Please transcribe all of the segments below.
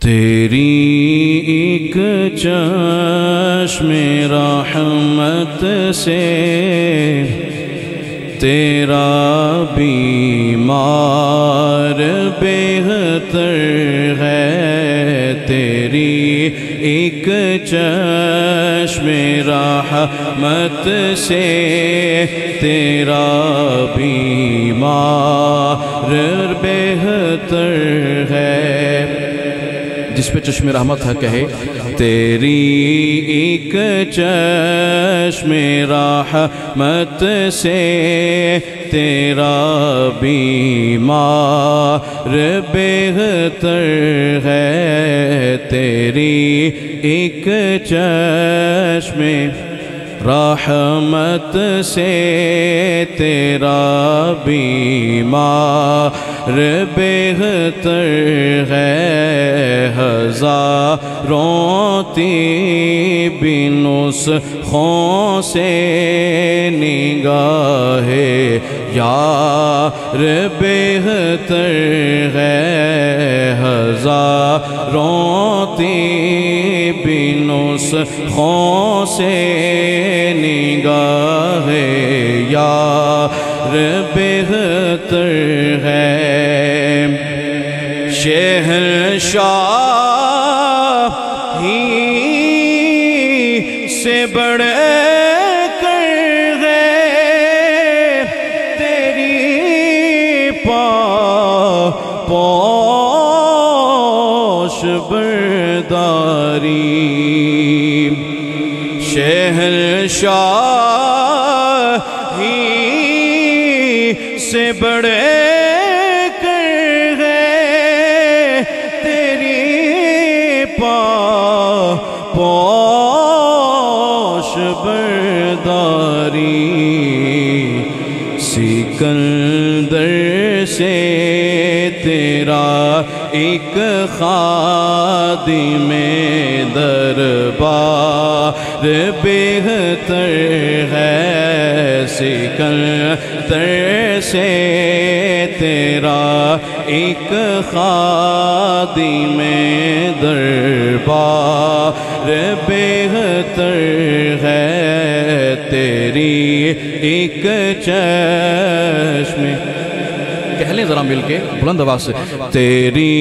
تیری ایک چشم رحمت سے تیرا بیمار بہتر ہے، تیری ایک چشم رحمت سے تیرا بیمار بہتر ہے۔ جس پہ چشم رحمت ہے کہے تیری ایک چشم رحمت سے تیرا بیمار بہتر ہے، تیری ایک چشم رحمت سے تیرا بیمار بہتر ہے، ہزاروں طب نسخوں سے نگاہ یار بہتر ہے، ہزاروں طب نسخوں سے نگاہ یار بہتر ہے۔ شہنشاہی سے بڑھ کر ہے تیری پوش برداری، شہنشاہی سے بڑھ کر ہے تیری پوش برداری، سکندر سے تیرا ایک خادم دربار بہتر ہے، سکندر سے تیرا ایک خادم دربار بہتر ہے، تیری ایک چشم، کہہ لیں ذرا مل کے بلند آواز سے، تیری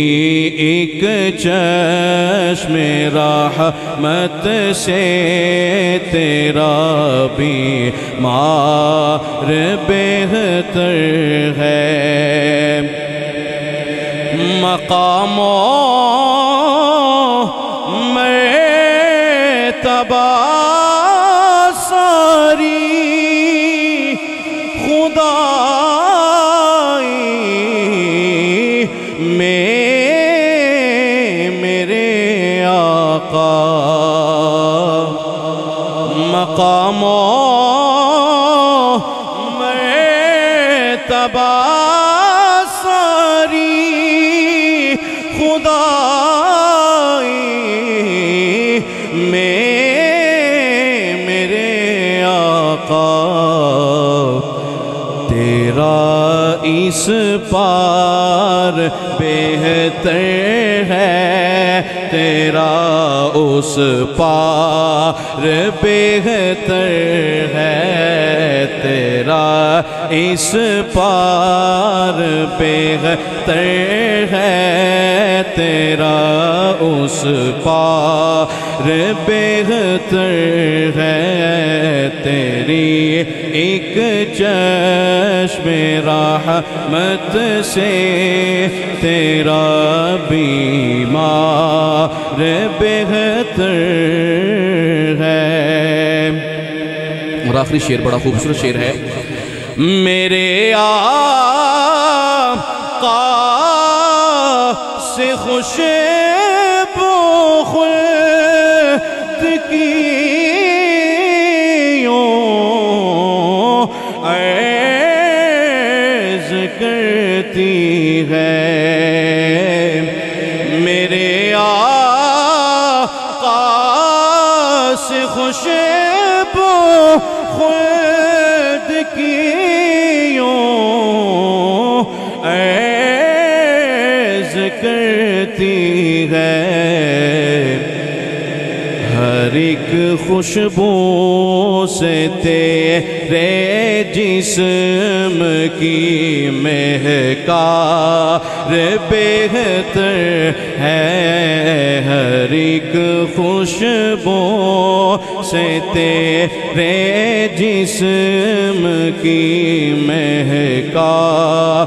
ایک چشم رحمت سے تیرا بیمار بہتر ہے، مقاموں مرتبہ ساری خدائی میں میرے آقا، مقاموں مرتبہ ساری خدائی میں میرے آقا، تیرا اس پار بہتر ہے، تیرا اس پار بہتر ہے، تیرا اس پار بہتر ہے، تیرا اس پار بہتر ہے، تیری ایک چشم رحمت سے تیرا بیمار بہتر ہے۔ اور آخری شعر بڑا خوبصورت شعر ہے، میرے آقا سے خوشبو خلد کی عرض کرتی ہے، میرے آقا سے خوشبو خلد کی عرض کرتی کرتی ہے ہر ایک خوشبو سے تیرے جسم کی مہکار بہتر ہے ہر ایک خوشبو سے تیرے جسم کی مہکار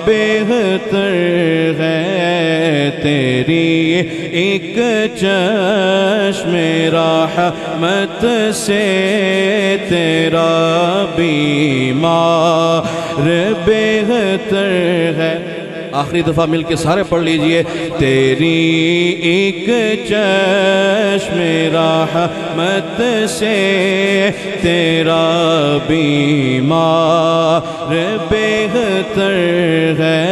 بہتر ہے تیری ایک چشم رحمت سے تیرا بیمار بہتر ہے. آخری دفعہ مل کے سارے پڑھ لیجئے. تیری ایک چشم رحمت سے تیرا بیمار بہتر ہے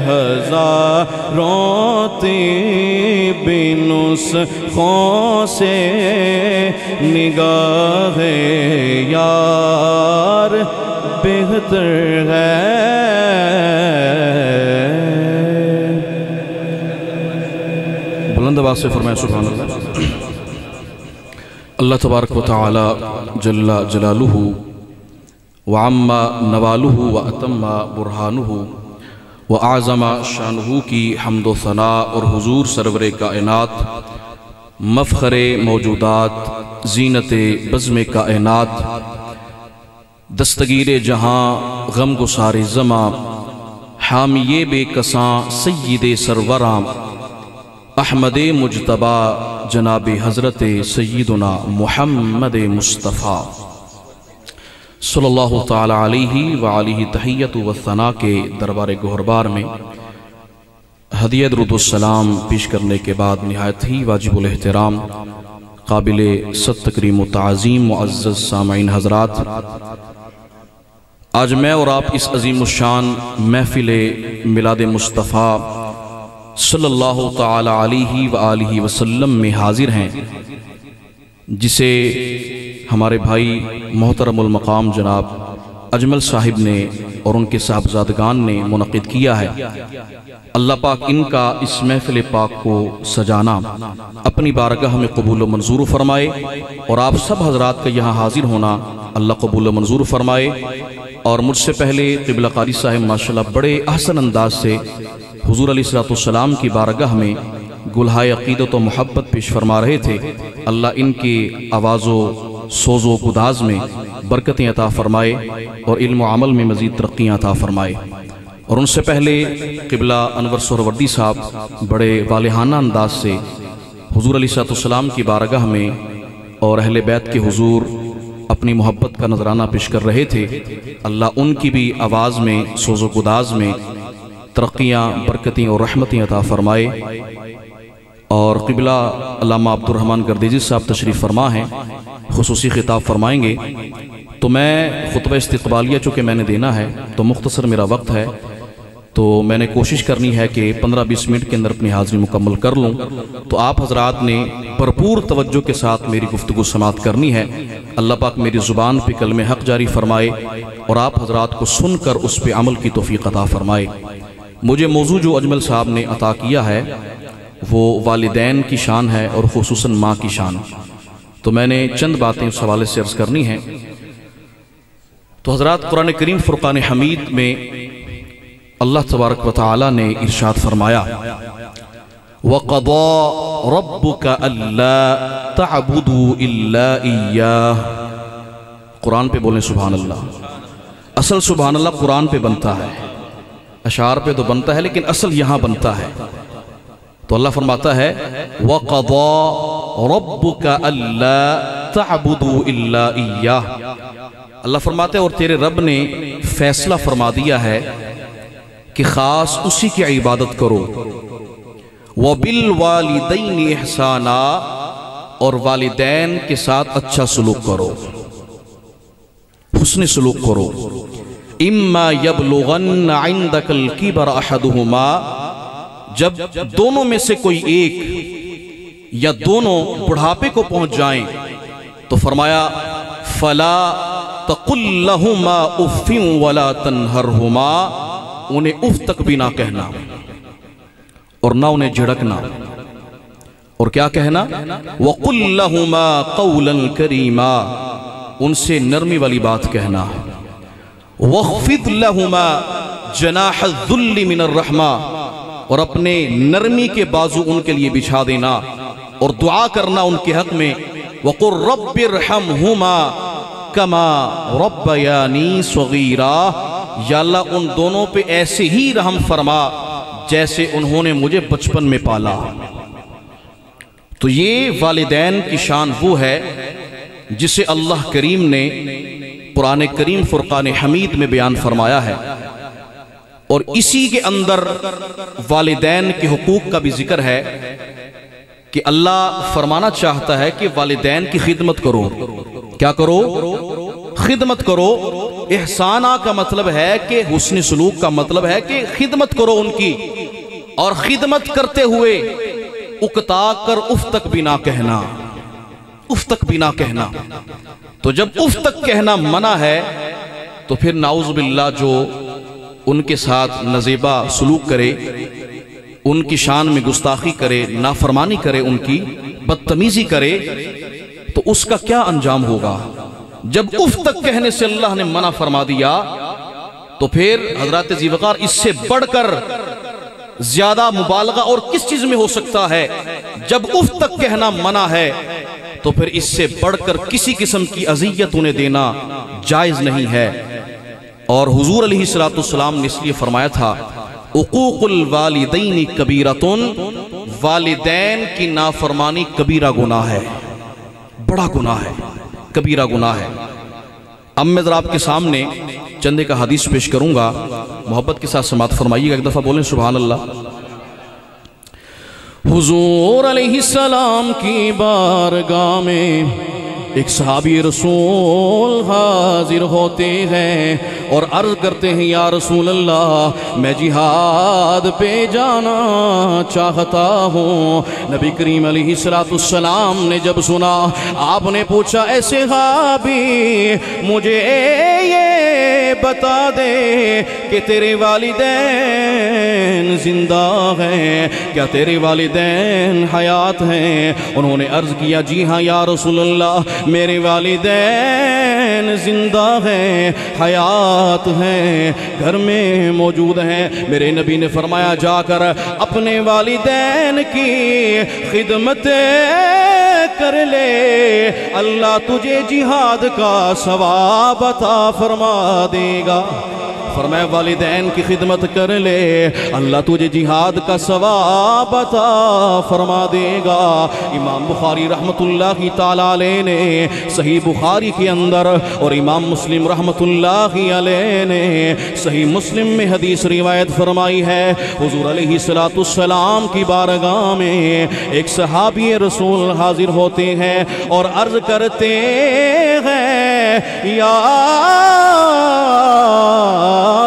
ہزاروں طب نسخوں سے نگاہ یار بہتر ہے. بلند آواز سے فرمائے سبحان اللہ. اللہ تبارک و تعالی جل جلالہ وعم نوالہ واتم برہانہ وأعظم شانہ کی حمد و ثناء اور حضور سرور کائنات مفخر موجودات زینت بزم کائنات دستگیر جہاں غم گسار زماں حامی بے کساں سید سروراں احمد مجتبی جناب حضرت سیدنا محمد مصطفیٰ صلی اللہ تعالی علیہ وآلہ تحیت و ثناء کے دربار گہربار میں ہدیہ درود السلام پیش کرنے کے بعد نہایت ہی واجب الاحترام قابل صد تکریم و تعظیم معزز سامعین حضرات، آج میں اور آپ اس عظیم الشان محفل میلاد مصطفیٰ صلی اللہ تعالی علیہ وآلہ وسلم میں حاضر ہیں، جسے ہمارے بھائی محترم المقام جناب اجمل صاحب نے اور ان کے صاحبزادگان نے منعقد کیا ہے. اللہ پاک ان کا اس محفل پاک کو سجانا اپنی بارگاہ میں قبول و منظور فرمائے، اور آپ سب حضرات کا یہاں حاضر ہونا اللہ قبول و منظور فرمائے. اور مجھ سے پہلے قبلہ قاری صاحب ماشاءاللہ بڑے احسن انداز سے حضور علیہ السلام کی بارگاہ میں گلہائے عقیدت و محبت پیش فرما رہے تھے. اللہ ان کی آواز و سوز و گداز میں برکتیں عطا فرمائے اور علم و عمل میں مزید ترقیاں عطا فرمائے. اور ان سے پہلے قبلہ انور سہروردی صاحب بڑے والہانہ انداز سے حضور علیہ السلام کی بارگاہ میں اور اہل بیت کے حضور اپنی محبت کا نذرانہ پیش کر رہے تھے. اللہ ان کی بھی آواز میں سوز و گداز میں ترقیاں برکتیں اور رحمتیں عطا فرمائے. اور قبلہ علامہ عبد الرحمن گردیزی صاحب تشریف فرما ہیں، خصوصی خطاب فرمائیں گے. تو میں خطبہ استقبالیہ چونکہ میں نے دینا ہے تو مختصر میرا وقت ہے، تو میں نے کوشش کرنی ہے کہ 15-20 منٹ کے اندر اپنی حاضری مکمل کر لوں. تو آپ حضرات نے بھرپور توجہ کے ساتھ میری گفتگو سماعت کرنی ہے. اللہ پاک میری زبان پہ کلمہ حق جاری فرمائے اور آپ حضرات کو سن کر اس پہ عمل کی توفیق عطا فرمائے. مجھے موضوع جو اجمل صاحب نے عطا کیا ہے وہ والدین کی شان ہے اور خصوصاً ماں کی شان. تو میں نے چند باتیں اس حوالے سے عرض کرنی ہیں. تو حضرات قرآن کریم فرقان حمید میں اللہ تبارک و تعالی نے ارشاد فرمایا وَقَضَى رَبُّكَ أَلَّا تَعْبُدُوا إِلَّا إِيَّاهُ. قرآن پہ بولیں سبحان اللہ. اصل سبحان اللہ قرآن پہ بنتا ہے، اشعار پہ تو بنتا ہے لیکن اصل یہاں بنتا ہے. تو اللہ فرماتا ہے وَقَضَى رَبُّكَ أَلَّا تَعْبُدُوا إِلَّا إِيَّاهُ. اللہ فرماتا ہے اور تیرے رب نے فیصلہ فرما دیا ہے کہ خاص اسی کی عبادت کرو. وَبِالْوَالِدَيْنِ إِحْسَانًا، اور والدین کے ساتھ اچھا سلوک کرو، حسن سلوک کرو. إِمَّا يَبْلُغَنَّ عِنْدَكَ الْكِبَرَ أَحَدُهُمَا، جب دونوں میں سے کوئی ایک یا دونوں بڑھاپے کو پہنچ جائیں تو فرمایا فَلَا تَقُلْ لَهُمَا أُفٍّ وَلَا تَنْهَرْهُمَا، انہیں اف تک بھی نہ کہنا اور نہ انہیں جھڑکنا، اور کیا کہنا؟ وَقُلْ لَهُمَا قَوْلًا كَرِيمًا، ان سے نرمی والی بات کہنا۔ وَاخْفِضْ لَهُمَا جَنَاحَ الذُّلِّ مِنَ الرَّحْمَةِ، اور اپنے نرمی کے بازو ان کے لیے بچھا دینا اور دعا کرنا ان کے حق میں، وَقُلْ رَبِّ ارْحَمْهُمَا كَمَا رَبَّيَانِي صَغِيرًا، یا اللہ ان دونوں پہ ایسے ہی رحم فرما جیسے انہوں نے مجھے بچپن میں پالا۔ تو یہ والدین کی شان وہ ہے جسے اللہ کریم نے قرآن کریم فرقان حمید میں بیان فرمایا ہے، اور اسی کے اندر والدین کے حقوق کا بھی ذکر ہے کہ اللہ فرمانا چاہتا ہے کہ والدین کی خدمت کرو۔ کیا کرو؟ خدمت کرو۔ احسانہ کا مطلب ہے کہ حسن سلوک کا مطلب ہے کہ خدمت کرو ان کی، اور خدمت کرتے ہوئے اکتا کر اف تک بھی نہ کہنا، اف تک بھی نہ کہنا۔ تو جب اف تک کہنا منع ہے تو پھر نعوذ باللہ جو ان کے ساتھ نازیبا سلوک کرے، ان کی شان میں گستاخی کرے، نافرمانی کرے، ان کی بدتمیزی کرے، تو اس کا کیا انجام ہوگا؟ جب اف تک کہنے سے اللہ نے منع فرما دیا تو پھر حضرات ذی وقار اس سے بڑھ کر زیادہ مبالغہ اور کس چیز میں ہو سکتا ہے؟ جب اف تک کہنا منع ہے تو پھر اس سے بڑھ کر کسی قسم کی اذیت انہیں دینا جائز نہیں ہے۔ اور حضور علیہ السلام نے اس لیے فرمایا تھا عقوق الوالدین کبیرۃ، والدین کی نافرمانی کبیرہ گناہ ہے، بڑا گناہ ہے، کبیرہ گناہ ہے۔ اب میں ذرا آپ کے سامنے چندے کا حدیث پیش کروں گا، محبت کے ساتھ سماعت فرمائیے گا، ایک دفعہ بولیں سبحان اللہ۔ حضور علیہ السلام کی بارگاہ میں ایک صحابی رسول حاضر ہوتے ہیں اور عرض کرتے ہیں یا رسول اللہ میں جہاد پہ جانا چاہتا ہوں۔ نبی کریم علیہ السلام نے جب سنا، آپ نے پوچھا اے صحابی مجھے یہ بتا دے کہ تیرے والدین زندہ ہیں، کیا تیرے والدین حیات ہیں؟ انہوں نے عرض کیا جی ہاں یا رسول اللہ میرے والدین زندہ ہیں، حیات ہیں، گھر میں موجود ہیں۔ میرے نبی نے فرمایا جا کر اپنے والدین کی خدمت کر لے، اللہ تجھے جہاد کا ثواب عطا فرما دے گا۔ فرمایا والدین کی خدمت کر لے، اللہ تجھے جہاد کا ثواب عطا فرما دے گا۔ امام بخاری رحمت اللہ تعالیٰ علیہ نے صحیح بخاری کے اندر اور امام مسلم رحمت اللہ علیہ نے صحیح مسلم میں حدیث روایت فرمائی ہے، حضور علیہ السلام کی بارگاہ میں ایک صحابی رسول حاضر ہوتے ہیں اور عرض کرتے ہیں یا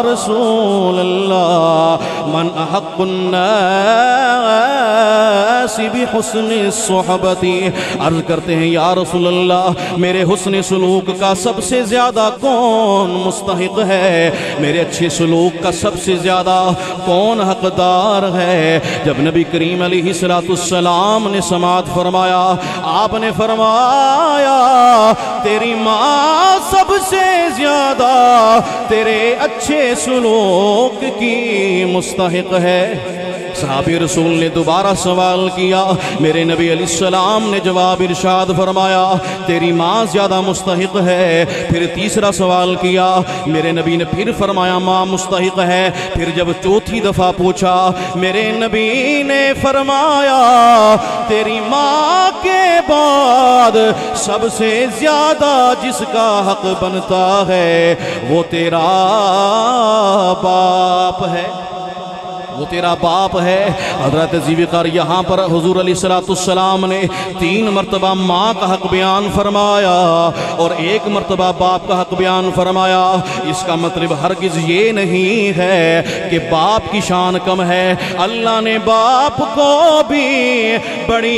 رسول اللہ من احق الناس بحسن الصحبت، عرض کرتے ہیں یا رسول اللہ میرے حسن سلوک کا سب سے زیادہ کون مستحق ہے، میرے اچھے سلوک کا سب سے زیادہ کون حقدار ہے؟ جب نبی کریم علیہ السلام نے سماعت فرمایا، آپ نے فرمایا تیری ماں سب سے زیادہ تیرے اچھے سلوک کی مستحق ہے۔ صحابی رسول نے دوبارہ سوال کیا، میرے نبی علیہ السلام نے جواب ارشاد فرمایا تیری ماں زیادہ مستحق ہے۔ پھر تیسرا سوال کیا، میرے نبی نے پھر فرمایا ماں مستحق ہے۔ پھر جب چوتھی دفعہ پوچھا، میرے نبی نے فرمایا تیری ماں کے بعد سب سے زیادہ جس کا حق بنتا ہے وہ تیرا باپ ہے، وہ تیرا باپ ہے۔ حضرت ذی وقار یہاں پر حضور علیہ السلام نے 3 مرتبہ ماں کا حق بیان فرمایا اور 1 مرتبہ باپ کا حق بیان فرمایا۔ اس کا مطلب ہرگز یہ نہیں ہے کہ باپ کی شان کم ہے، اللہ نے باپ کو بھی بڑی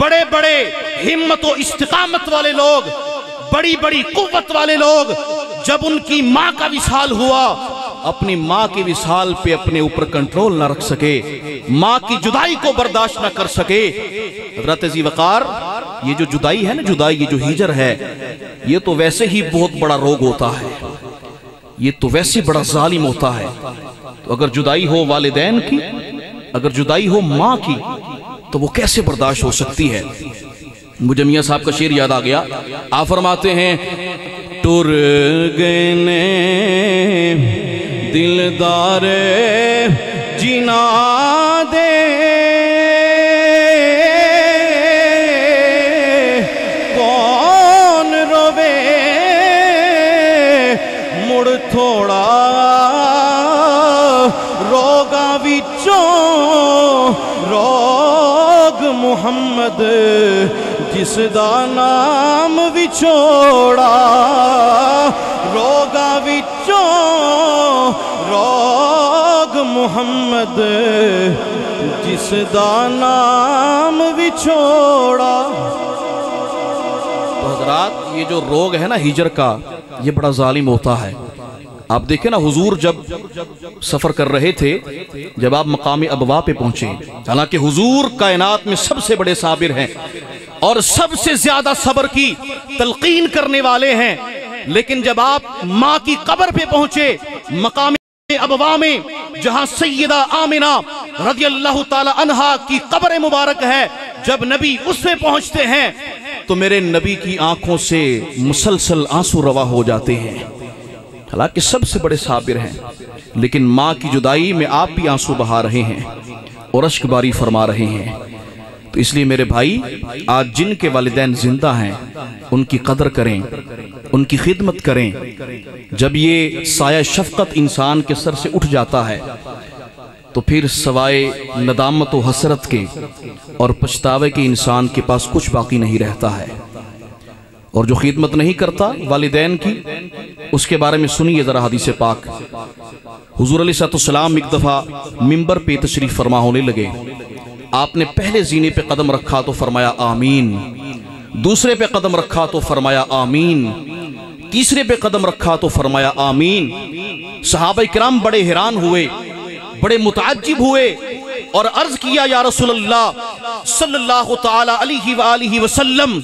بڑے بڑے ہمت و استقامت والے لوگ، بڑی بڑی قوت والے لوگ جب ان کی ماں کا وصال ہوا، اپنی ماں کی وصال پہ اپنے اوپر کنٹرول نہ رکھ سکے، ماں کی جدائی کو برداشت نہ کر سکے۔ حضرت ذی وقار، یہ جو جدائی ہے نا، جدائی، یہ جو ہجر ہے، یہ تو ویسے ہی بہت بڑا روگ ہوتا ہے، یہ تو ویسے بڑا ظالم ہوتا ہے۔ تو اگر جدائی ہو والدین کی، اگر جدائی ہو ماں کی، تو وہ کیسے برداشت ہو سکتی ہے؟ مجھے میاں صاحب کا شعر یاد آ گیا۔ آپ فرماتے ہیں، ٹر گئے نے دلدار جنا دے، کون روے مڑ تھوڑا روگا وچوں روگ محمد جس دا نام وچوڑا، روگا وچوں روگ محمد جس دا نام وچوڑا۔ تو حضرات، یہ جو روگ ہے نا ہجر کا، یہ بڑا ظالم ہوتا ہے۔ آپ دیکھیں نا، حضور جب سفر کر رہے تھے، جب آپ مقام ابوا پہ پہنچے، حالانکہ حضور کائنات میں سب سے بڑے صابر ہیں اور سب سے زیادہ صبر کی تلقین کرنے والے ہیں، لیکن جب آپ ماں کی قبر پہ پہنچے، مقام ابوا میں، جہاں سیدہ آمنہ رضی اللہ تعالی عنہا کی قبر مبارک ہے، جب نبی اس پہ پہنچتے ہیں تو میرے نبی کی آنکھوں سے مسلسل آنسو روا ہو جاتے ہیں۔ حالانکہ سب سے بڑے صابر ہیں، لیکن ماں کی جدائی میں آپ بھی آنسو بہا رہے ہیں اور اشک باری فرما رہے ہیں۔ تو اس لیے میرے بھائی، آج جن کے والدین زندہ ہیں ان کی قدر کریں، ان کی خدمت کریں۔ جب یہ سایہ شفقت انسان کے سر سے اٹھ جاتا ہے تو پھر سوائے ندامت و حسرت کے اور پچھتاوے کے انسان کے پاس کچھ باقی نہیں رہتا ہے۔ اور جو خدمت نہیں کرتا والدین کی، اس کے بارے میں سنیے ذرا حدیث پاک۔ حضور علیہ السلام ایک دفعہ منبر پہ تشریف فرما ہونے لگے، آپ نے پہلے زینے پہ قدم رکھا تو فرمایا آمین، دوسرے پہ قدم رکھا تو فرمایا آمین، تیسرے پہ قدم رکھا تو فرمایا آمین۔ صحابہ کرام بڑے حیران ہوئے، بڑے متعجب ہوئے اور عرض کیا، یا رسول اللہ صلی اللہ تعالی علیہ وآلہ وسلم،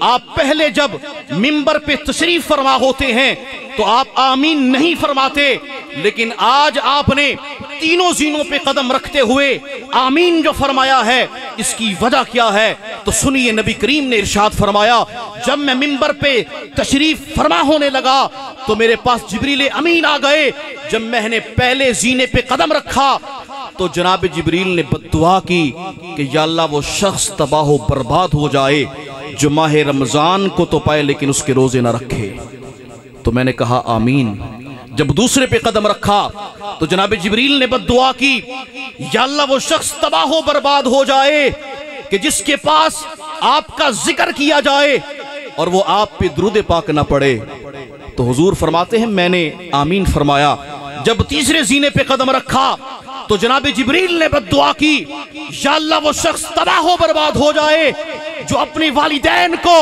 آپ پہلے جب منبر پہ تشریف فرما ہوتے ہیں تو آپ آمین نہیں فرماتے، لیکن آج آپ نے تینوں زینوں پہ قدم رکھتے ہوئے آمین جو فرمایا ہے، اس کی وجہ کیا ہے؟ تو سنیے، نبی کریم نے ارشاد فرمایا، جب میں منبر پہ تشریف فرما ہونے لگا تو میرے پاس جبریل امین آ گئے۔ جب میں نے پہلے زینے پہ قدم رکھا تو جناب جبریل نے بد دعا کی کہ یا اللہ وہ شخص تباہ و برباد ہو جائے جو ماہ رمضان کو تو پائے لیکن اس کے روزے نہ رکھے۔ تو میں نے کہا آمین۔ جب دوسرے پہ قدم رکھا تو جناب جبریل نے بد دعا کی، یا اللہ وہ شخص تباہ و برباد ہو جائے کہ جس کے پاس آپ کا ذکر کیا جائے اور وہ آپ پہ درود پاک نہ پڑے۔ تو حضور فرماتے ہیں میں نے آمین فرمایا۔ جب تیسرے زینے پہ قدم رکھا تو جناب جبریل نے بد دعا کی، یا اللہ وہ شخص تباہ و برباد ہو جائے جو اپنے والدین کو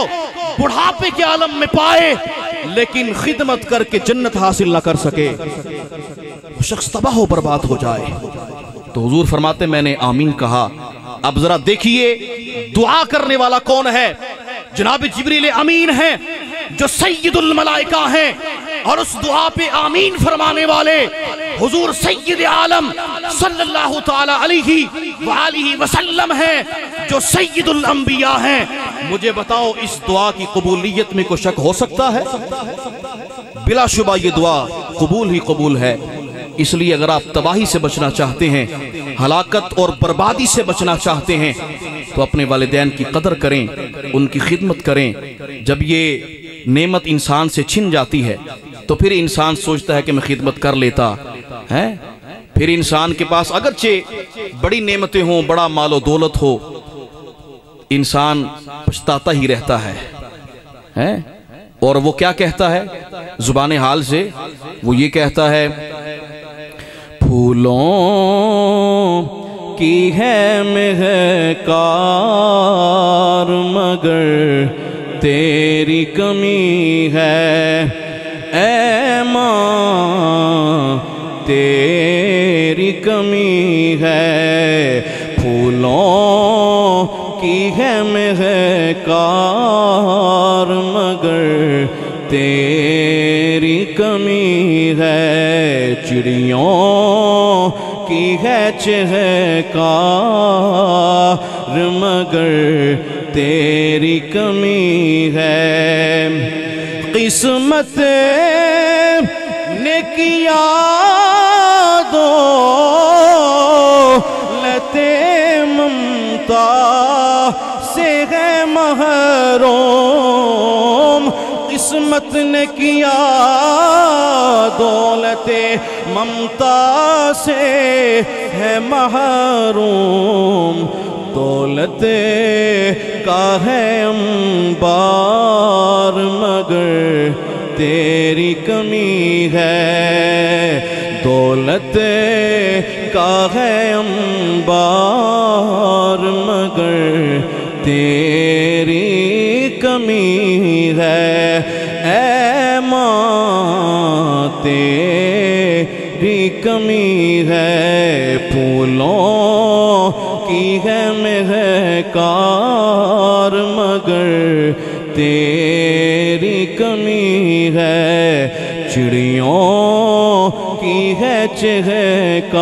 بڑھاپے کے عالم میں پائے لیکن خدمت کر کے جنت حاصل نہ کر سکے، وہ شخص تباہ و برباد ہو جائے۔ تو حضور فرماتے میں نے آمین کہا۔ اب ذرا دیکھیے دعا کرنے والا کون ہے؟ جناب جبریل امین ہیں جو سید الملائکہ ہیں، اور اس دعا پہ آمین فرمانے والے حضور سید عالم صلی اللہ تعالی علیہ وآلہ وسلم ہیں جو سید الانبیاء ہیں۔ مجھے بتاؤ اس دعا کی قبولیت میں کوئی شک ہو سکتا ہے؟ بلا شبہ یہ دعا قبول ہی قبول ہے۔ اس لیے اگر آپ تباہی سے بچنا چاہتے ہیں، ہلاکت اور بربادی سے بچنا چاہتے ہیں، تو اپنے والدین کی قدر کریں، ان کی خدمت کریں۔ جب یہ نعمت انسان سے چھن جاتی ہے تو پھر انسان سوچتا ہے کہ میں خدمت کر لیتا ہے، پھر انسان کے پاس اگرچہ بڑی نعمتیں ہوں، بڑا مال و دولت ہو، انسان پچھتاتا ہی رہتا ہے۔ اور وہ کیا کہتا ہے زبان حال سے؟ وہ یہ کہتا ہے، پھولوں کی ہے مہکار مگر تیری کمی ہے اے ماں تیری کمی ہے پھولوں کی ہے مہکار مگر تیری کمی ہے چڑیوں کی ہے چہکار مگر تیری کمی ہے قسمت نے کیا دولت ممتا سے ہے محروم قسمت نے کیا دولت ممتا سے ہے محروم دولت کا ہے انبار مگر تیری کمی ہے دولت کا ہے انبار مگر تیری کمی ہے اے ماں تیری کمی ہے پھولوں کی ہے مہکار مگر تیری کمی ہے چڑیوں کی ہے چہکار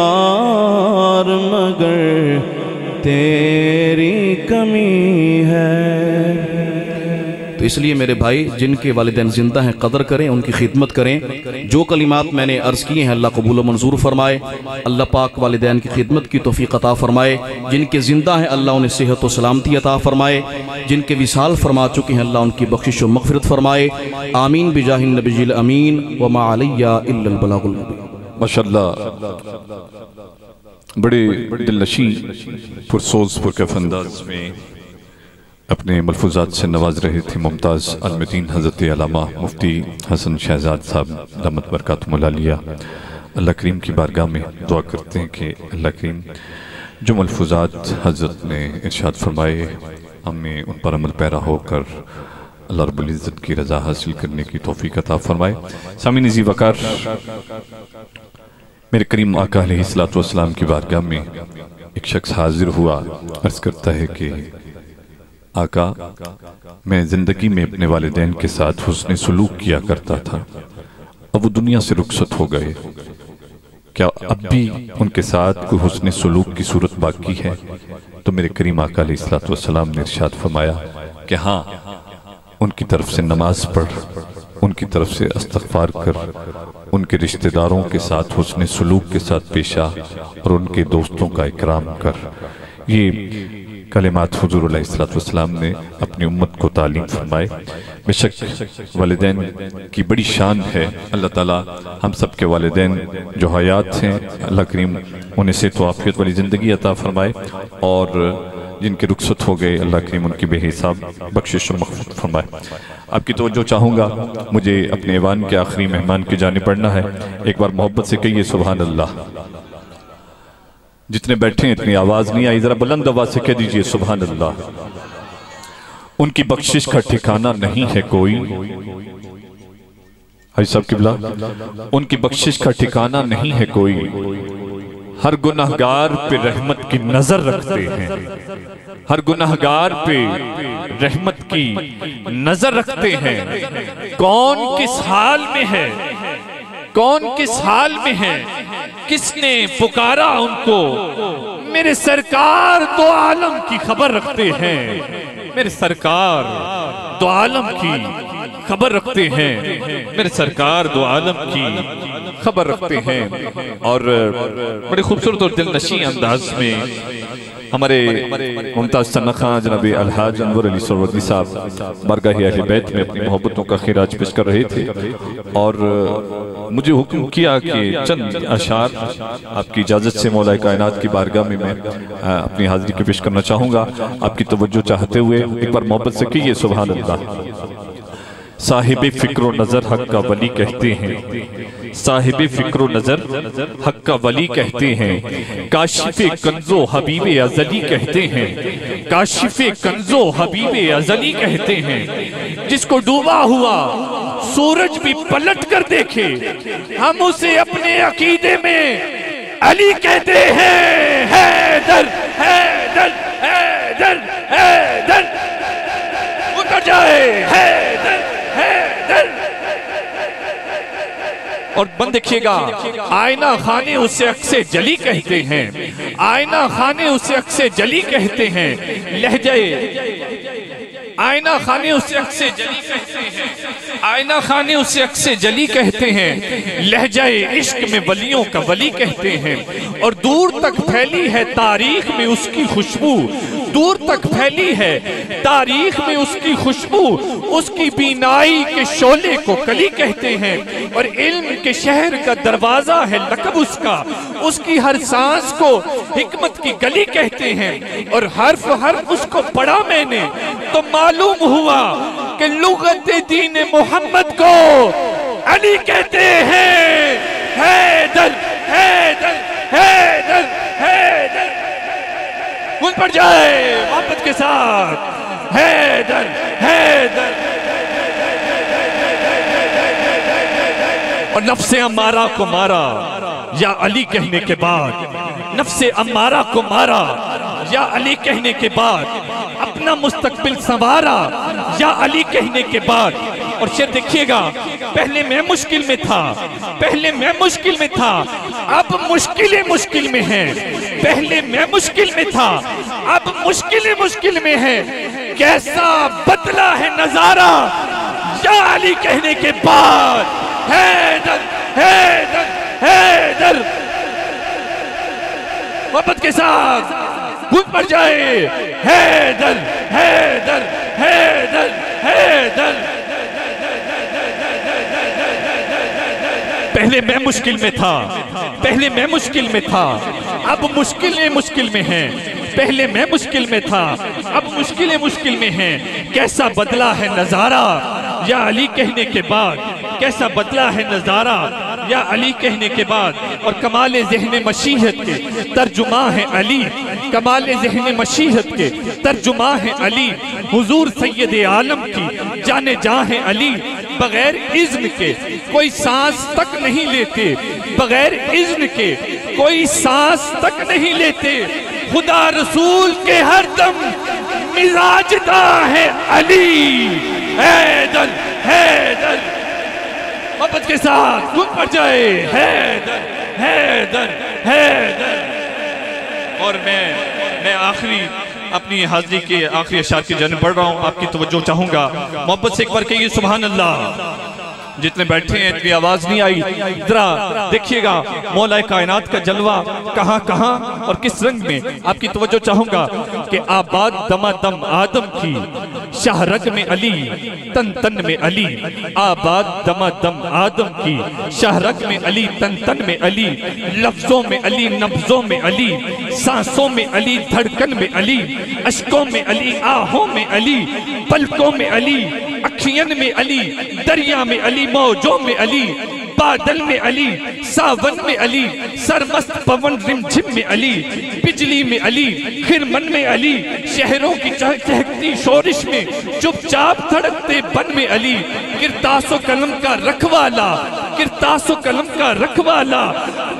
مگر تیری کمی ہے تو اس لیے میرے بھائی جن کے والدین زندہ ہیں قدر کریں ان کی خدمت کریں جو کلمات میں نے عرض کیے ہیں اللہ قبول و منظور فرمائے اللہ پاک والدین کی خدمت کی توفیق عطا فرمائے جن کے زندہ ہیں اللہ انہیں صحت و سلامتی عطا فرمائے جن کے وصال فرما چکے ہیں اللہ ان کی بخشش و مغفرت فرمائے آمین بجاہ النبی الامین وما علیہ الا البلاغ المبین ماشاءاللہ بڑے دلنشین پرسوز پرکیف انداز میں اپنے ملفوظات سے نواز رہے تھے ممتاز عالم دین حضرت علامہ مفتی حسن شہزاد صاحب دامت برکاتہم العالیہ اللہ کریم کی بارگاہ میں دعا کرتے ہیں کہ اللہ کریم جو ملفوظات حضرت نے ارشاد فرمائے ہمیں ان پر عمل پیرا ہو کر اللہ رب العزت کی رضا حاصل کرنے کی توفیق عطا فرمائے سامعین عزیز وقار میرے کریم آقا علیہ السلام کی بارگاہ میں ایک شخص حاضر ہوا عرض کرتا ہے کہ آقا میں زندگی میں اپنے والدین کے ساتھ حسن سلوک کیا کرتا تھا اب وہ دنیا سے رخصت ہو گئے کیا اب بھی ان کے ساتھ کوئی حسن سلوک کی صورت باقی ہے تو میرے کریم آقا علیہ السلام نے ارشاد فرمایا کہ ہاں ان کی طرف سے نماز پڑھ ان کی طرف سے استغفار کر ان کے رشتہ داروں کے ساتھ حسن سلوک کے ساتھ پیش آ اور ان کے دوستوں کا اکرام کر یہ کلمات حضور علیہ السلام نے اپنی امت کو تعلیم فرمائے بے شک والدین کی بڑی شان ہے اللہ تعالیٰ ہم سب کے والدین جو حیات ہیں اللہ کریم انہیں صحت و عافیت والی زندگی عطا فرمائے اور جن کے رخصت ہو گئے اللہ کریم ان کی بے حساب بخشش و مغفرت فرمائے آپ کی توجہ چاہوں گا مجھے اپنے ایوان کے آخری مہمان کی جانب پڑھنا ہے ایک بار محبت سے کہیے سبحان اللہ جتنے بیٹھے ہیں اتنی آواز نہیں آئی ذرا بلند آواز سے کہہ دیجئے سبحان اللہ ان کی بخشش کا ٹھکانہ نہیں ہے کوئی حاجی صاحب قبلہ ان کی بخشش کا ٹھکانہ نہیں ہے کوئی ہر گناہگار پہ رحمت کی نظر رکھتے ہیں ہر گناہگار پہ رحمت کی نظر رکھتے ہیں کون کس حال میں ہے کون کس حال میں ہے کس نے پکارا ان کو میرے سرکار دو عالم کی خبر رکھتے ہیں میرے سرکار دو عالم کی خبر رکھتے ہیں میرے سرکار دو عالم کی خبر رکھتے ہیں اور بڑے خوبصورت اور دلنشین انداز میں ہمارے ممتاز سنخان جناب الحاج انور علی سروردی صاحب بارگاہ اہل بیت میں اپنی محبتوں کا خراج پیش کر رہے تھے اور مجھے حکم کیا کہ چند اشعار آپ کی اجازت سے مولا کائنات کی بارگاہ میں اپنی حاضری کے پیش کرنا چاہوں گا آپ کی توجہ چاہتے ہوئے ایک بار محبت سے کہیے سبحان اللہ صاحب فکر و نظر حق کا ولی کہتے ہیں، صاحب فکر و نظر حق کا ولی کہتے ہیں، کاشف کنز و حبیب ازلی کہتے ہیں، کاشف کنز و حبیب ازلی کہتے ہیں، جس کو ڈوبا ہوا سورج بھی پلٹ کر دیکھے ہم اسے اپنے عقیدے میں علی کہتے ہیں۔ حیدر حیدر حیدر حیدر اتر جائے، حیدر حیدر۔ اور بند دیکھیے گا، آئینہ خانے اسے عکس جلی کہتے ہیں، آئینہ خانے اسے عکس جلی کہتے ہیں، لہجہ آئینہ خانے اسے عکس جلی کہتے ہیں، آئینہ خانے اسے عکس جلی کہتے ہیں، لہجہ عشق میں ولیوں کا ولی کہتے ہیں، اور دور تک پھیلی ہے تاریخ میں اس کی خوشبو، دور تک پھیلی ہے تاریخ میں اس کی خوشبو، اس کی بینائی کے شعلے کو کلی کہتے ہیں، اور علم کے شہر کا دروازہ ہے لقب اس کا، اس کی ہر سانس کو حکمت کی گلی کہتے ہیں، اور حرف حرف اس کو پڑھا میں نے تو معلوم ہوا کہ لغت دین محمد کو علی کہتے ہیں۔ حیدر حیدر حیدر حیدر گل پڑ جائے محبت کے ساتھ، حیدر حیدر۔ اور نفس امارہ کو مارا یا علی کہنے کے بعد، نفس امارہ کو مارا یا علی کہنے کے بعد، اپنا مستقبل سنوارا یا علی کہنے کے بعد۔ اور شعر دیکھیے گا، پہلے میں مشکل میں تھا، پہلے میں مشکل میں تھا، اب مشکلیں مشکل میں ہیں، پہلے میں مشکل میں تھا، اب مشکلیں مشکل میں ہیں، کیسا بدلا ہے نظارہ یا علی کہنے کے بعد۔ حیدر حیدر حیدر محبت کے ساتھ گھٹ پڑ جائے، حیدر حیدر حیدر حیدر۔ پہلے میں مشکل میں تھا، پہلے میں مشکل میں تھا، اب مشکلیں مشکل میں ہیں، پہلے میں مشکل میں تھا، اب مشکلیں مشکل میں ہیں، کیسا بدلا ہے نظارہ یا علی کہنے کے بعد، کیسا بدلا ہے نظارہ یا علی کہنے کے بعد۔ اور کمال ذہن مشیحت کے ترجمہ ہے علی، کمال ذہن مشیحت کے ترجمہ ہے علی، حضور سید عالم کی جانے جاں ہے علی، بغیر اذن کے کوئی سانس تک نہیں لیتے، بغیر اذن کے کوئی سانس تک نہیں لیتے، خدا رسول کے ہر دم مزاج دا ہے علی۔ حیدر حیدر محبت کے ساتھ گھٹ پڑ جائے، حیدر حیدر حیدر۔ اور میں آخری اپنی حاضری کے آخری اشعار کی جانب بڑھ رہا ہوں، آپ کی توجہ چاہوں گا، محبت سے ایک بار کہیے سبحان اللہ۔ جتنے بیٹھے ہیں اتنی آواز نہیں آئی، ذرا دیکھیے گا مولا کائنات کا جلوہ کہاں کہاں اور کس رنگ میں۔ آپ کی توجہ چاہوں گا کہ آباد دما دم آدم کی شاہ رگ میں علی، تن تن میں علی، آباد دما دم آدم کی شاہ رگ میں علی، تن تن میں علی، لفظوں میں علی، نبضوں میں علی، سانسوں میں علی، دھڑکن میں علی، اشکوں میں علی، آہوں میں علی، پلکوں میں علی، اکھین میں علی، دریا میں علی، موجوں میں علی، بادل میں علی، ساون میں علی، سرمست پون رم جھم میں علی، بجلی میں علی، خرمن میں علی، شہروں کی چہکتی شورش میں چپ چاپ دھڑکتے بن میں علی، کرتاس و قلم کا رکھوالا، کرتاس و قلم کا رکھوالا،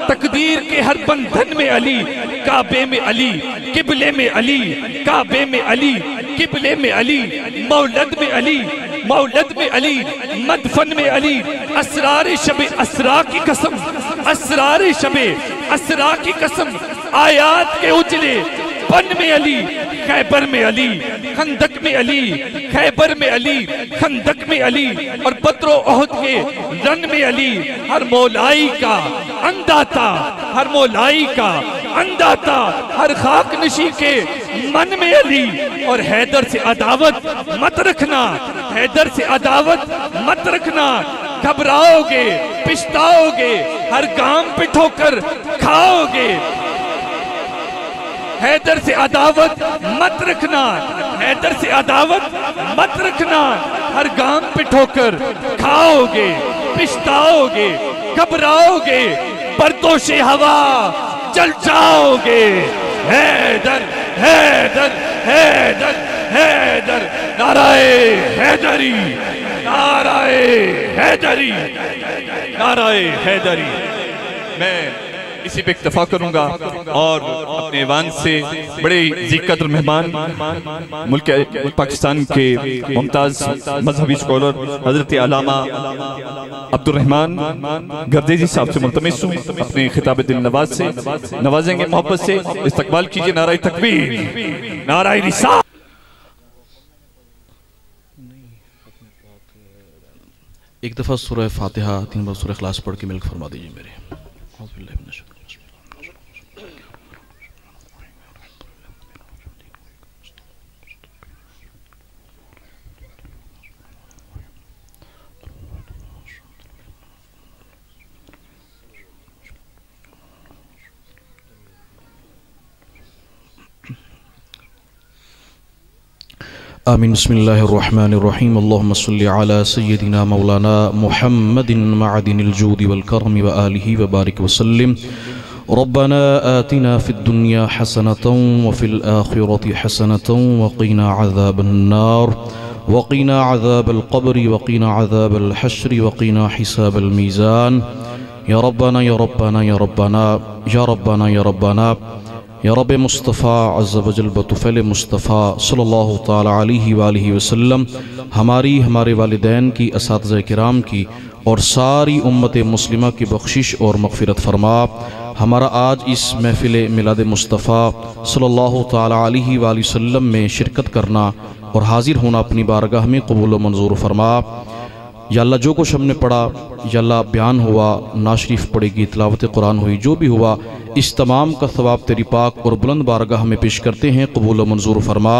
تقدیر کے ہر بندھن میں علی، کعبے میں علی، قبلے میں علی، کعبے میں علی، قبلے میں علی، مولد میں علی، مولد میں علی، مدفن میں علی، اسرار شب اسرا کی قسم، اسرار شب اسرا کی قسم، آیات کے اجلے بن میں علی، خیبر میں علی، خندق میں علی، خیبر میں علی، خندق میں علی، اور بدر و احد کے رن میں علی، ہر مولائی کا انداتا، ہر مولائی کا انداتا، ہر خاک نشی کے من میں علی۔ اور حیدر سے عداوت مت رکھنا، حیدر سے عداوت مت رکھنا، گھبراؤ گے، پچھتاؤ گے، ہر گام پہ ٹھوکر کھاؤ گے۔ حیدر سے عداوت مت رکھنا، حیدر سے عداوت مت رکھنا، ہر گام پہ ٹھوکر کھاؤ گے، پچھتاؤ گے، گھبراؤ گے، پردوش ہوا جل جاؤ گے۔ حیدر حیدر حیدر حیدر، نعرہ حیدری، نعرہ حیدری، نعرہ حیدری۔ میں اسی پہ اکتفا کروں گا اور اپنے ایوان سے بڑے ذی قدر مہمان ملک پاکستان کے ممتاز مذہبی اسکالر حضرت علامہ عبد الرحمن گردیزی صاحب سے ملتمس ہوں، اپنے خطاب دل نواز سے نوازیں گے، محبت سے استقبال کیجئے۔ نعرہ تکبیر، نعرہ رسالت۔ ایک دفعہ سورہ فاتحہ 3 بار سورہ اخلاص پڑھ کے ملک فرما دیجئے میرے۔ اعوذ باللہ من الشیطان۔ آمین۔ بسم اللہ الرحمن الرحیم۔ اللہم صلی علی سیدنا مولانا محمد معدن الجود والکرم وآلہ وبارک وسلم۔ ربنا آتنا فی الدنیا حسنة وفی الآخرة حسنة وقنا عذاب النار وقنا عذاب القبر وقنا عذاب الحشر وقنا حساب الميزان۔ یا ربنا یا ربنا یا ربنا یا ربنا یا ربنا یا رب مصطفیٰ عز و جل بطفیل مصطفیٰ صلی اللہ تعالی علیہ وآلہ وسلم ہمارے والدین کی، اساتذہ کرام کی اور ساری امت مسلمہ کی بخشش اور مغفرت فرما۔ ہمارا آج اس محفل میلاد مصطفیٰ صلی اللہ تعالی علیہ وآلہ وسلم میں شرکت کرنا اور حاضر ہونا اپنی بارگاہ میں قبول و منظور فرما۔ یا اللہ جو کچھ ہم نے پڑھا، یا اللہ بیان ہوا، ناشریف پڑھے گی، تلاوت قرآن ہوئی، جو بھی ہوا، اس تمام کا ثواب تیری پاک اور بلند بارگاہ میں پیش کرتے ہیں، قبول و منظور فرما۔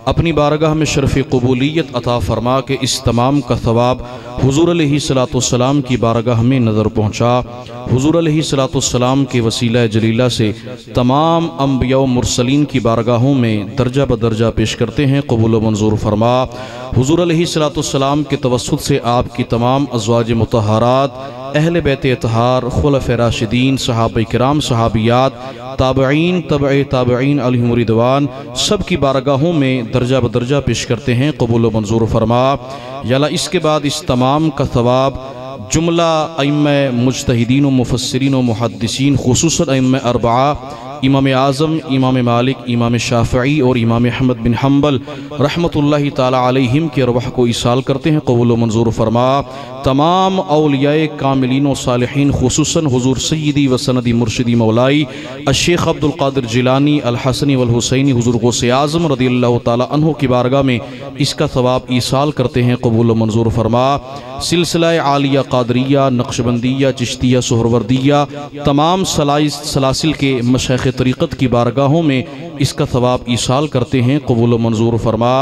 اپنی بارگاہ میں شرف قبولیت عطا فرما کہ اس تمام کا ثواب حضور علیہ السلام کی بارگاہ میں نظر پہنچا۔ حضور علیہ السلام کے وسیلہ جلیلہ سے تمام انبیاء و مرسلین کی بارگاہوں میں درجہ بدرجہ پیش کرتے ہیں، قبول و منظور فرما۔ حضور علیہ السلام کے توسط سے آپ کی تمام ازواج مطہرات، اہل بیت اطہار، خلفاء راشدین، صحابہ کرام، صحابیات، تابعین، تبع تابعین علیہم رضوان، سب کی بارگاہوں میں درجہ بدرجہ پیش کرتے ہیں، قبول و منظور فرما۔ یا اللہ اس کے بعد اس تمام کا ثواب جملہ ائمہ مجتہدین و مفسرین و محدثین، خصوصاً ائمہ اربعہ، امام اعظم، امام مالک، امام شافعی اور امام احمد بن حنبل رحمت اللہ تعالی علیہم کے ارواح کو ایصال کرتے ہیں، قبول و منظور فرما۔ تمام اولیاء کاملین و صالحین، خصوصاً حضور سیدی و سندی مرشدی مولائی الشیخ عبد القادر جیلانی الحسنی والحسینی حضور غوث اعظم رضی اللہ تعالی عنہ کی بارگاہ میں اس کا ثواب ایصال کرتے ہیں، قبول و منظور فرما۔ سلسلہ عالیہ قادریہ، نقشبندیہ، چشتیہ، سہروردیہ، تمام سلاسل کے مشائخ طریقت کی بارگاہوں میں اس کا ثواب ایصال کرتے ہیں، قبول و منظور فرما۔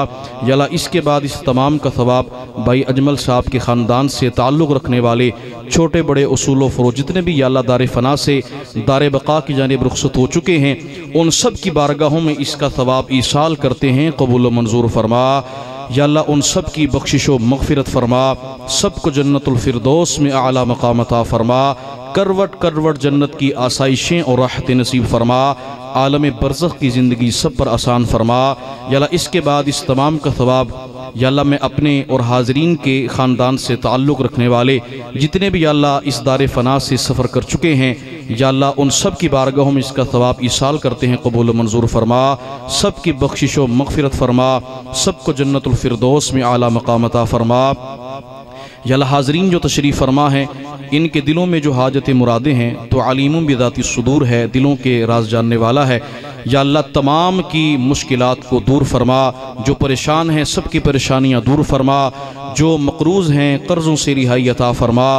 یا اللہ اس کے بعد اس تمام کا ثواب بھائی اجمل صاحب کے خاندان سے تعلق رکھنے والے چھوٹے بڑے اصول و فروع جتنے بھی یا اللہ دار فنا سے دار بقا کی جانب رخصت ہو چکے ہیں، ان سب کی بارگاہوں میں اس کا ثواب ایصال کرتے ہیں، قبول و منظور فرما۔ یا اللہ ان سب کی بخشش و مغفرت فرما، سب کو جنت الفردوس میں اعلیٰ مقام عطا فرما، کروٹ کروٹ جنت کی آسائشیں اور راحت نصیب فرما، عالم برزخ کی زندگی سب پر آسان فرما۔ یا اللہ اس کے بعد اس تمام کا ثواب یا اللہ میں اپنے اور حاضرین کے خاندان سے تعلق رکھنے والے جتنے بھی یا اللہ اس دار فنا سے سفر کر چکے ہیں، یا اللہ ان سب کی بارگاہوں میں اس کا ثواب ایصال کرتے ہیں، قبول و منظور فرما، سب کی بخشش و مغفرت فرما، سب کو جنت الفردوس میں اعلیٰ مقام عطا فرما۔ یا اللہ حاضرین جو تشریف فرما ہیں، ان کے دلوں میں جو حاجت مرادیں ہیں تو علیم بذات الصدور ہے، دلوں کے راز جاننے والا ہے۔ یا اللہ تمام کی مشکلات کو دور فرما، جو پریشان ہیں سب کی پریشانیاں دور فرما، جو مقروض ہیں قرضوں سے رہائی عطا فرما،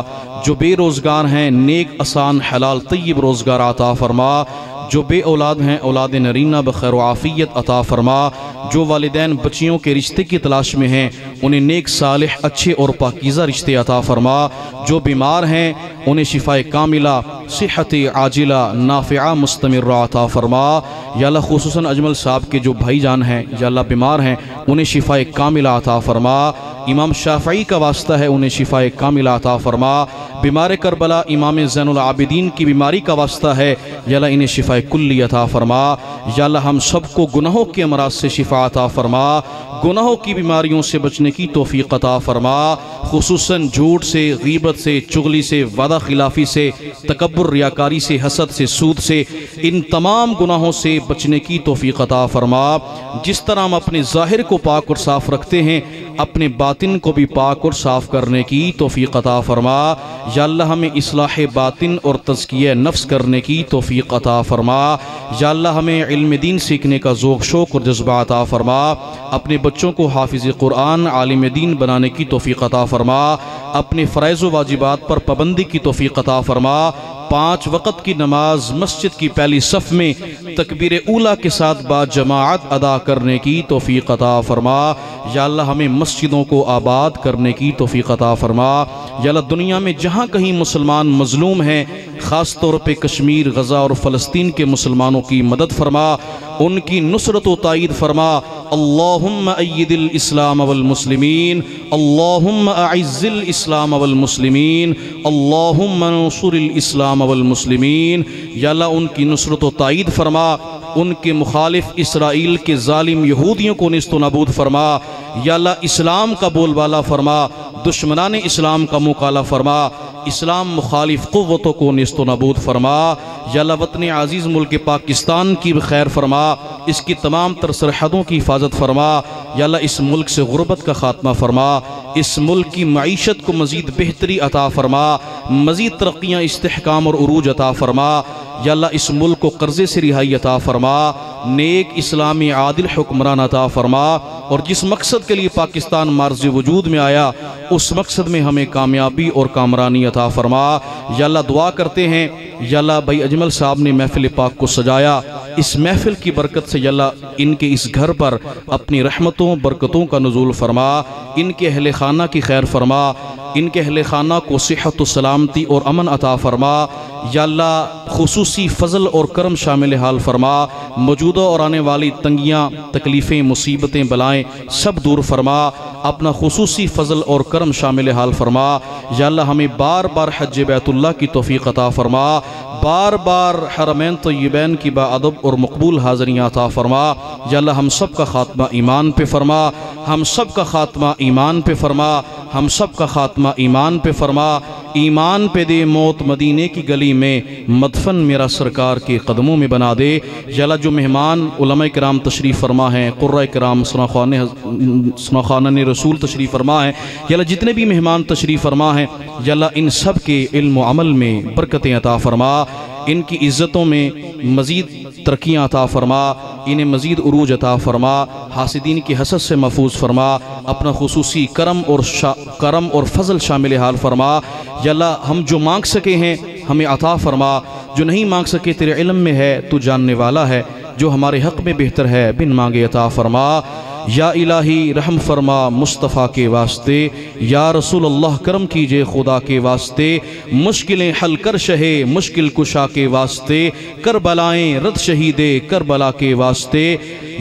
جو بے روزگار ہیں نیک آسان حلال طیب روزگار عطا فرما، جو بے اولاد ہیں اولاد نرینہ بخیر و عافیت عطا فرما، جو والدین بچیوں کے رشتے کی تلاش میں ہیں انہیں نیک صالح اچھے اور پاکیزہ رشتے عطا فرما، جو بیمار ہیں انہیں شفاء کاملہ صحت عاجلہ نافعہ مستمرہ عطا فرما۔ یا اللہ خصوصاً اجمل صاحب کے جو بھائی جان ہیں یا اللہ بیمار ہیں انہیں شفاء کاملہ عطا فرما۔ امام شافعی کا واسطہ ہے انہیں شفا کاملہ عطا فرما، بیمار کربلا امام زین العابدین کی بیماری کا واسطہ ہے یا اللہ انہیں شفا کلی عطا فرما، یا اللہ ہم سب کو گناہوں کے امراض سے شفا عطا فرما، گناہوں کی بیماریوں سے بچنے کی توفیق عطا فرما، خصوصاً جھوٹ سے، غیبت سے، چغلی سے، وعدہ خلافی سے، تکبر، ریاکاری سے، حسد سے، سود سے، ان تمام گناہوں سے بچنے کی توفیق عطا فرما۔ جس طرح ہم اپنے ظاہر کو پاک اور صاف رکھتے ہیں، اپنے باطن کو بھی پاک اور صاف کرنے کی توفیق عطا فرما، یا اللہ ہمیں اصلاح باطن اور تزکیہ نفس کرنے کی توفیق عطا فرما، یا اللہ ہمیں علم دین سیکھنے کا ذوق شوق اور جذبہ عطا فرما، اپنے بچوں کو حافظ قرآن، عالم دین بنانے کی توفیق عطا فرما، اپنے فرائض و واجبات پر پابندی کی توفیق عطا فرما، 5 وقت کی نماز مسجد کی پہلی صف میں تکبیر اولیٰ کے ساتھ با جماعت ادا کرنے کی توفیق عطا فرما، یا اللہ ہمیں مسجدوں کو آباد کرنے کی توفیق عطا فرما، یا اللہ دنیا میں جہاں کہیں مسلمان مظلوم ہیں، خاص طور پہ کشمیر، غزہ اور فلسطین کے مسلمانوں کی مدد فرما، ان کی نصرت و تائید فرما، اللہم اید الاسلام والمسلمین، اللہم اعز الاسلام والمسلمین، اللہم انصر الاسلام والمسلمین، یا اللہ ان کی نصرت و تائید فرما، ان کے مخالف اسرائیل کے ظالم یہودیوں کو نیست و نابود فرما، یا اللہ اسلام کا بول بالا فرما، دشمنان اسلام کا مقابلہ فرما، اسلام مخالف قوتوں کو نیست و نابود فرما، یا اللہ وطن عزیز ملک پاکستان کی بخیر فرما، اس کی تمام تر سرحدوں کی حفاظت فرما، یا اللہ اس ملک سے غربت کا خاتمہ فرما، اس ملک کی معیشت کو مزید بہتری عطا فرما، مزید ترقیاں، استحکام اور عروج عطا فرما، یا اللہ اس ملک کو قرضے سے رہائی عطا فرما، نیک اسلامی عادل حکمران عطا فرما، اور جس مقصد کے لیے پاکستان معرض وجود میں آیا اس مقصد میں ہمیں کامیابی اور کامرانی عطا فرما، یا اللہ دعا کرتے ہیں، یا اللہ بھائی اجمل صاحب نے محفل پاک کو سجایا، اس محفل کی برکت سے یا اللہ ان کے اس گھر پر اپنی رحمتوں برکتوں کا نزول فرما، ان کے اہل خانہ کی خیر فرما، ان کے اہل خانہ کو صحت و سلامتی اور امن عطا فرما، یا اللہ خصوصی فضل اور کرم شامل حال فرما، موجودہ اور آنے والی تنگیاں، تکلیفیں، مصیبتیں، بلائیں سب دور فرما، اپنا خصوصی فضل اور کرم شامل حال فرما، یا اللہ ہمیں بار بار حج بیت اللہ کی توفیق عطا فرما، بار بار حرمین طیبین کی باادب اور مقبول حاضریاں عطا فرما، یا اللہ ہم سب کا خاتمہ ایمان پہ فرما، ہم سب کا خاتمہ ایمان پہ فرما، ہم سب کا خاتمہ ایمان پہ فرما، ایمان پہ دے موت مدینے کی گلی میں مدفن میرا سرکار کے قدموں میں بنا دے، یا اللہ جو مہمان علماء کرام تشریف فرما ہیں، قرہ کرام، سناخوانِ رسول تشریف فرما ہیں، یا اللہ جتنے بھی مہمان تشریف فرما ہیں، یا اللہ ان سب کے علم و عمل میں برکتیں عطا فرما، ان کی عزتوں میں مزید ترقیاں عطا فرما، انہیں مزید عروج عطا فرما، حاسدین کی حسد سے محفوظ فرما، اپنا خصوصی کرم اور فضل شامل حال فرما، یا اللہ ہم جو مانگ سکے ہیں ہمیں عطا فرما، جو نہیں مانگ سکے تیرے علم میں ہے، تو جاننے والا ہے، جو ہمارے حق میں بہتر ہے بن مانگے عطا فرما، یا الہی رحم فرما مصطفیٰ کے واسطے، یا رسول اللہ کرم کیجئے خدا کے واسطے، مشکلیں حل کر شہے مشکل کشا کے واسطے، کربلائیں رد شہیدے کربلا کے واسطے،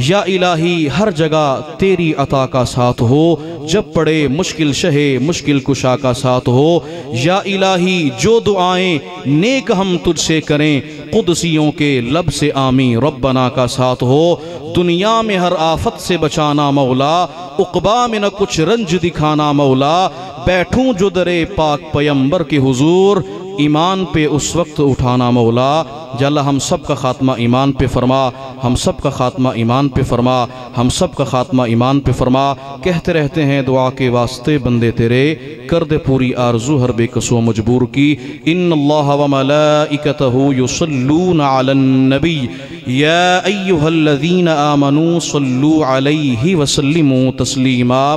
یا الہی ہر جگہ تیری عطا کا ساتھ ہو، جب پڑے مشکل شہے مشکل کشا کا ساتھ ہو، یا الہی جو دعائیں نیک ہم تجھ سے کریں قدسیوں کے لب سے آمین ربنا کا ساتھ ہو، دنیا میں ہر آفت سے بچانا مولا، عقبہ میں نہ کچھ رنج دکھانا مولا، بیٹھوں جو درے پاک پیمبر کے حضور، ایمان پہ اس وقت اٹھانا مولا، یا اللہ ہم سب کا خاتمہ ایمان پہ فرما، ہم سب کا خاتمہ ایمان پہ فرما، ہم سب کا خاتمہ ایمان پہ فرما، کہتے رہتے ہیں دعا کے واسطے بندے تیرے، کر دے پوری آرزو ہر بے کسو مجبور کی، ان اللہ و ملائکتہ یصلون علی النبی یا ایہا الذین آمنوا صلوا علیہ وسلموا تسلیما،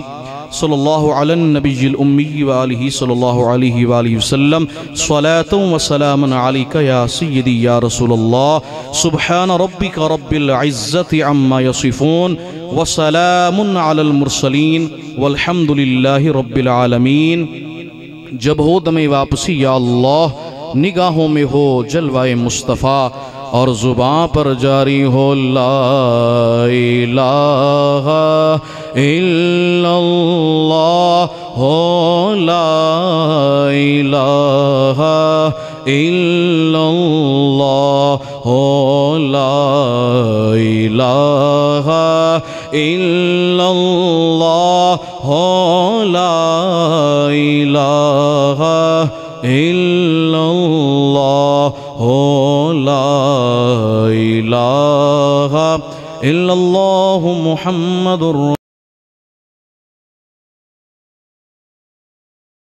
صلی اللہ علی النبی الامی وآلہ صلی اللہ علیہ وآلہ وسلم، صلاة و سلام علیکہ یا سیدی یا رسول اللہ، سبحان ربک رب العزت عما یصفون، وسلام علی المرسلین، والحمد للہ رب العالمین۔ جب ہو دم واپسی یا اللہ، نگاہوں میں ہو جلوہ مصطفیٰ، اور زباں پر جاری ہو لا الہ الا اللہ لا الہ الا اللہ لا الہ الا اللہ لا الہ الا اللہ لا الہ الا اللہ محمد